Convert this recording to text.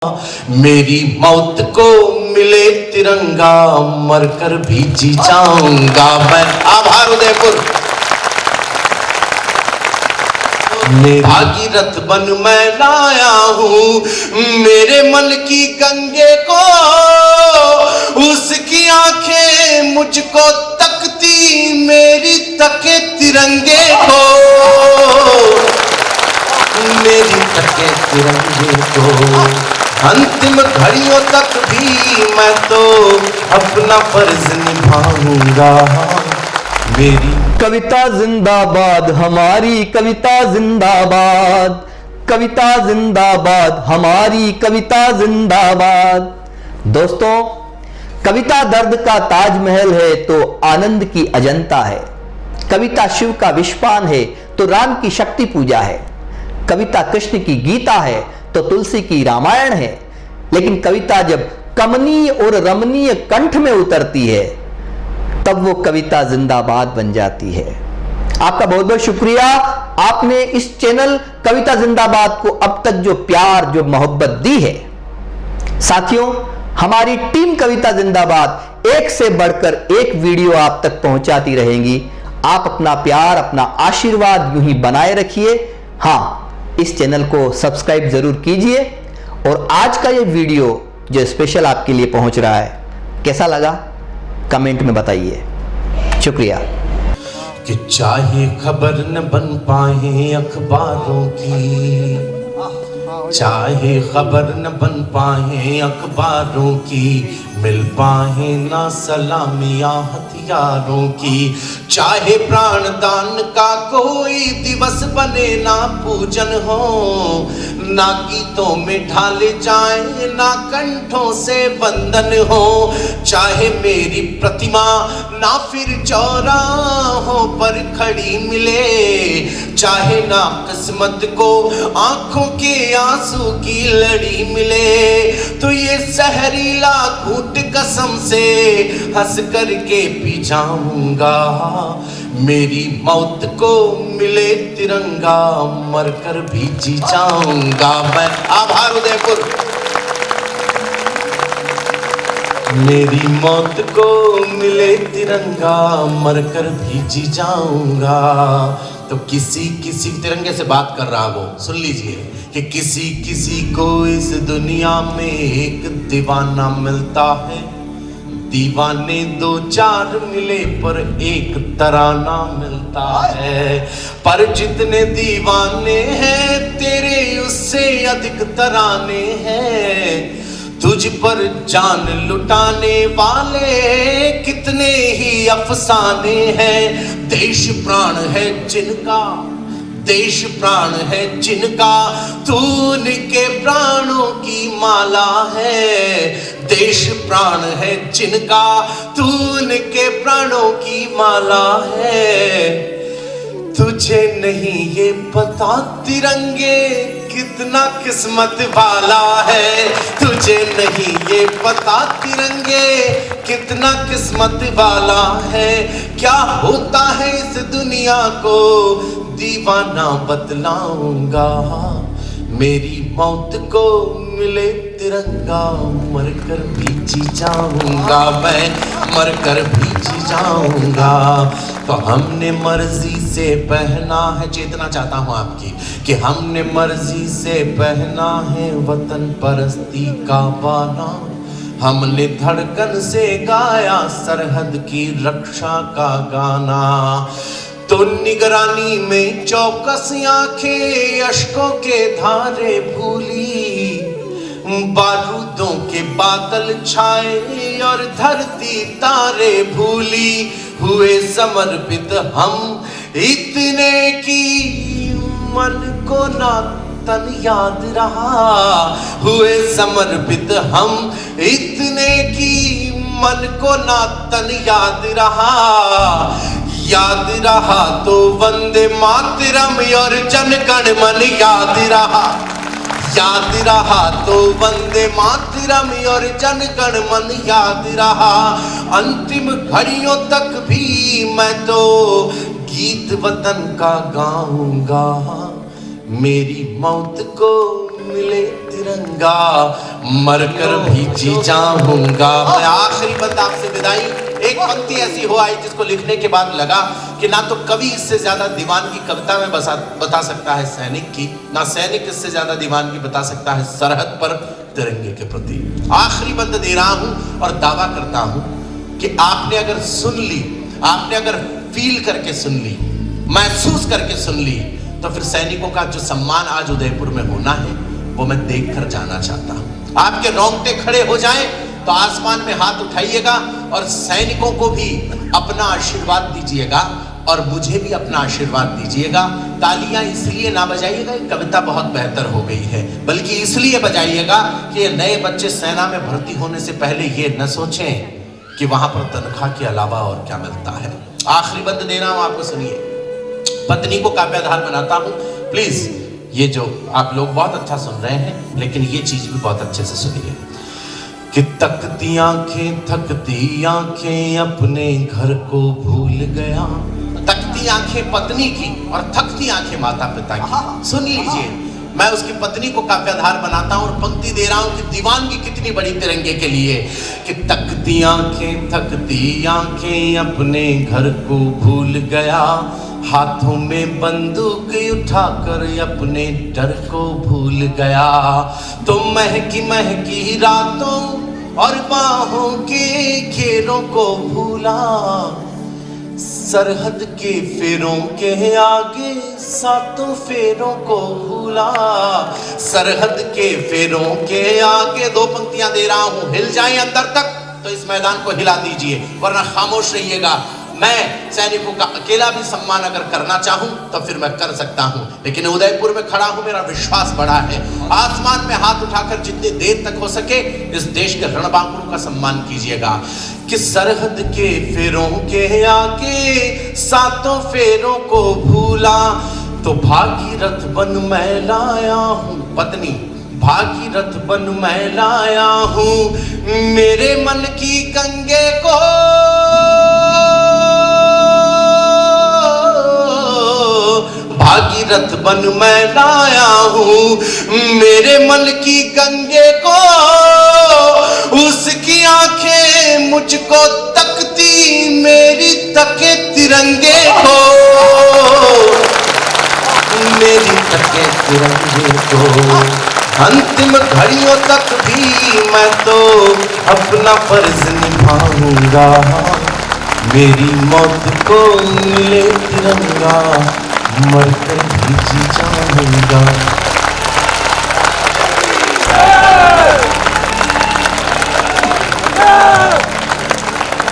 मेरी मौत को मिले तिरंगा, मरकर भी जी जाऊंगा मैं। आभार उदयपुर। भागीरथ बन मैं लाया हूँ मेरे मन की गंगे को, उसकी आंखें मुझको तकती मेरी तके तिरंगे को, मेरी तके तिरंगे को। अंतिम घड़ियों तक भी मैं तो अपना फर्ज निभाऊंगा। मेरी कविता जिंदाबाद, हमारी कविता जिंदाबाद, कविता जिंदाबाद, हमारी कविता जिंदाबाद। दोस्तों, कविता दर्द का ताजमहल है तो आनंद की अजंता है। कविता शिव का विश्वपान है तो राम की शक्ति पूजा है। कविता कृष्ण की गीता है तो तुलसी की रामायण है। लेकिन कविता जब कमनीय और रमणीय कंठ में उतरती है तब वो कविता जिंदाबाद बन जाती है। आपका बहुत बहुत शुक्रिया, आपने इस चैनल कविता जिंदाबाद को अब तक जो प्यार, जो मोहब्बत दी है। साथियों, हमारी टीम कविता जिंदाबाद एक से बढ़कर एक वीडियो आप तक पहुंचाती रहेंगी। आप अपना प्यार, अपना आशीर्वाद यूं ही बनाए रखिए। हाँ, इस चैनल को सब्सक्राइब जरूर कीजिए। और आज का ये वीडियो जो स्पेशल आपके लिए पहुंच रहा है, कैसा लगा कमेंट में बताइए। शुक्रिया। कि चाहे खबर न बन पाए अखबारों की, चाहे खबर न बन पाए अखबारों की, मिल पाए ना सलामियां हथियारों की, चाहे प्राणदान का कोई दिवस बने ना पूजन हो, ना गीतों में ढाले जाए ना कंठों से बंधन हो, चाहे मेरी प्रतिमा ना फिर चौराहों पर खड़ी मिले, चाहे ना किस्मत को आंखों के आंसू की लड़ी मिले, तो ये सहरीला घूट कसम से हंस करके पी जाऊंगा। मेरी मौत को मिले तिरंगा, मरकर भी जी जाऊंगा मैं। आभार उदयपुर। मेरी मौत को मिले तिरंगा, मरकर भी जी जाऊंगा। तो किसी किसी तिरंगे से बात कर रहा वो, सुन लीजिए कि किसी किसी को इस दुनिया में एक दीवाना मिलता है, दीवाने दो चार मिले पर एक तराना मिलता है, पर जितने दीवाने हैं तेरे उससे अधिक तराने हैं, तुझ पर जान लुटाने वाले कितने ही अफसाने हैं। देश प्राण है जिनका, देश प्राण है जिनका, तू उनके प्राणों की माला है। देश प्राण है जिनका, तू उनके प्राणों की माला है। तुझे नहीं ये पता तिरंगे कितना किस्मत वाला है, तुझे नहीं ये पता तिरंगे कितना किस्मत वाला है। क्या होता है इस दुनिया को दीवाना बतलाऊंगा। मेरी मौत को मिले तिरंगा, मरकर भी जी जाऊंगा मैं, मरकर भी जी जाऊंगा। तो हमने मर्जी से पहना है, चेतना चाहता हूं आपकी, कि हमने मर्जी से पहना है वतन परस्ती का बाना। हमने धड़कन से गाया सरहद की रक्षा का गाना। तो निगरानी में चौकस आंखें अश्कों के धारे भूली, बारूदों के बादल छाए और धरती तारे भूली। हुए समर्पित हम इतने की मन को ना तन याद रहा, हुए समर्पित हम इतने की मन को ना तन याद रहा। याद रहा तो वंदे मातरम और जन गण मन याद रहा, याद रहा तो वंदे मातरम और जन गण मन याद रहा। अंतिम घड़ियों तक भी मैं तो गीत वतन का गाऊंगा। मेरी मौत को मिले तिरंगा, मरकर भी जी जाऊंगा। मैं आखिरी बंद आपसे विदाई, एक पंक्ति ऐसी हो आई जिसको लिखने के बाद लगा कि ना तो कवि इससे ज्यादा दीवानगी कविता में बता सकता है सैनिक की, ना सैनिक इससे ज्यादा दीवानगी बता सकता है सरहद पर तिरंगे के प्रति। आखिरी बंद दे रहा हूं और दावा करता हूं कि आपने अगर सुन ली, आपने अगर फील करके सुन ली, महसूस करके सुन ली, तो फिर सैनिकों का जो सम्मान आज उदयपुर में होना है वो मैं देख कर जाना चाहता हूं। आपके रोंगटे खड़े हो जाएं तो आसमान में हाथ उठाइएगा और सैनिकों को भी अपना आशीर्वाद दीजिएगा और मुझे भी अपना आशीर्वाद दीजिएगा। तालियां इसलिए ना बजाइएगा कविता बहुत बेहतर हो गई है, बल्कि इसलिए बजाइएगा कि ये नए बच्चे सेना में भर्ती होने से पहले ये न सोचें कि वहां पर तनख्वाह के अलावा और क्या मिलता है। आखिरी बंद दे रहा हूं आपको, सुनिए। पत्नी को काव्याधार बनाता हूं, प्लीज ये जो आप लोग बहुत अच्छा सुन रहे हैं, लेकिन ये चीज भी बहुत अच्छे से सुनिए कि थकती आंखें अपने घर को भूल गया। थकती आंखें पत्नी की और थकती आंखें माता पिता की। सुन लीजिए, मैं उसकी पत्नी को काव्याधार बनाता हूं और पंक्ति दे रहा हूं कि दीवानगी कितनी बड़ी तिरंगे के लिए कि थकती आंखें अपने घर को भूल गया, हाथों में बंदूक उठाकर अपने डर को भूल गया। तो महकी रातों और बाहों के घेरों को भूला, सरहद के फेरों के आगे सातों फेरों को भूला। सरहद के फेरों के आगे, दो पंक्तियां दे रहा हूं, हिल जाएं अंदर तक तो इस मैदान को हिला दीजिए, वरना खामोश रहिएगा। मैं सैनिकों का अकेला भी सम्मान अगर करना चाहूं तो फिर मैं कर सकता हूं, लेकिन उदयपुर में खड़ा हूं, मेरा विश्वास बड़ा है। आसमान में हाथ उठाकर जितनी देर तक हो सके इस देश के रणबांकुरों का सम्मान कीजिएगा कि सरहद के फेरों के आगे सातों फेरों को भूला, तो भागीरथ बन मैं लाया हूं। पत्नी, भागीरथ बन मैं लाया हूं मेरे मन की गंगे को, भागीरथ बन मैं लाया हूं मेरे मन की गंगे को। उसकी आंखें मुझको तकती, मेरी तके तिरंगे को, मेरी तके तिरंगे को। अंतिम घड़ियों तक भी मैं तो अपना फर्ज निभाऊंगा, मेरी मौत को मिले तिरंगा, मरकर भी जी जाऊंगा।